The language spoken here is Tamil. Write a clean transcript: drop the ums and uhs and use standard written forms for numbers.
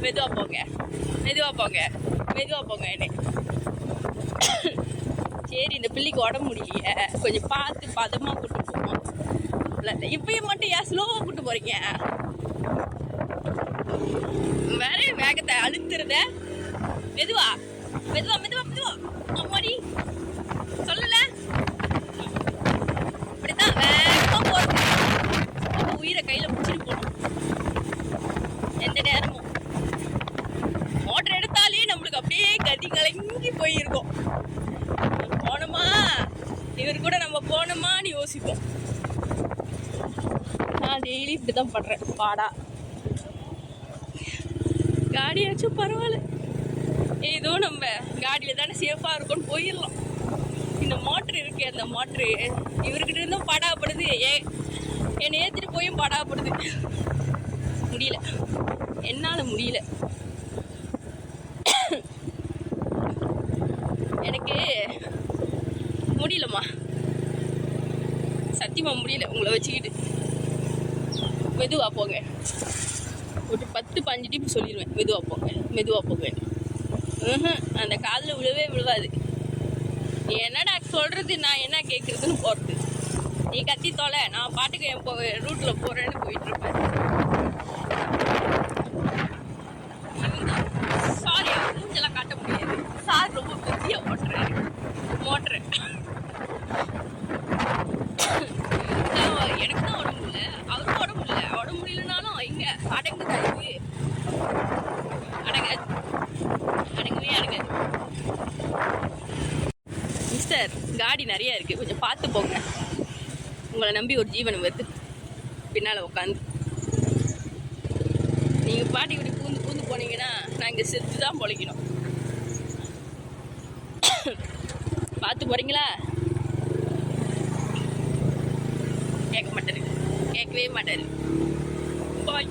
மெதுவா போங்க, மெதுவா போங்க, மெதுவா போங்க. என்ன சரி, இந்த பிள்ளைக்கு உடம்பு முடியலையே, கொஞ்சம் பார்த்து பதமா கூட்டு போவோம். இப்பயும் மட்டும் ஏன் ஸ்லோவா கூட்டு போறீங்க? வேற வேகத்தை அழுத்துறத. மெதுவா மெதுவா மெதுவா மெதுவா. அம்மாடி சொல்லல, அப்படித்தான் வேகமா போறது. உயிரை கையில பிடிச்சிட்டு போகணும் எந்த நேரமும். மோட்டர் எடுத்தாலே நம்மளுக்கு அப்படியே கதி கலங்கி போயிருக்கோம். போனோமா, இவர் கூட நம்ம போனோமான்னு யோசிப்போம். நான் டெய்லி இப்படிதான் பண்றேன். பாடா காடியாச்சும் பரவாயில்ல, ஏதோ நம்ம காடியில தானே சேஃபா இருக்கும்னு போயிடலாம். இந்த மோட்டர் இருக்கு, அந்த மோட்டரு இவர்கிட்ட இருந்தும் படாப்படுது, என்னை ஏற்றிட்டு போயும் படாப்படுது. முடியல, என்னால் முடியல. எனக்கு முடியலம்மா, சத்தியமா முடியல உங்களை வச்சுக்கிட்டு. மெதுவா போங்க, ஒரு 10-15 டிப் சொல்லிடுவேன். மெதுவா போங்க, மெதுவா போங்க. அந்த காதில் விழவே விழுவாது. என்னடா சொல்றது, நான் என்ன கேட்குறதுன்னு போகிறது. நீ கத்தி தொலை, நான் பாட்டுக்கு என் ரூட்ல போறேன்னு போயிட்டு இருப்பேன். சாரி, மூஞ்செல்லாம் காட்ட முடியாது. சார் ரொம்ப பெரிய மோட்டரு. எனக்கு தான் உடம்பு இல்லை, அவருக்கும் உடம்பு இல்லை. உடம்பு முடியலனாலும் இங்க அடங்குதா? இது அடங்காது, அடங்கவே அடங்காது. மிஸ்டர், காடி நிறைய இருக்கு, கொஞ்சம் பார்த்து போங்க. உங்களை நம்பி ஒரு ஜீவன் வருது பின்னால உட்காந்து. நீங்க பாட்டி இப்படி பூந்து பூந்து போனீங்கன்னா நான் இங்க செத்து தான் பொழைக்கணும். பார்த்து போறீங்களா? கேட்க மாட்டாரு, கேட்கவே மாட்டாரு. பாய்.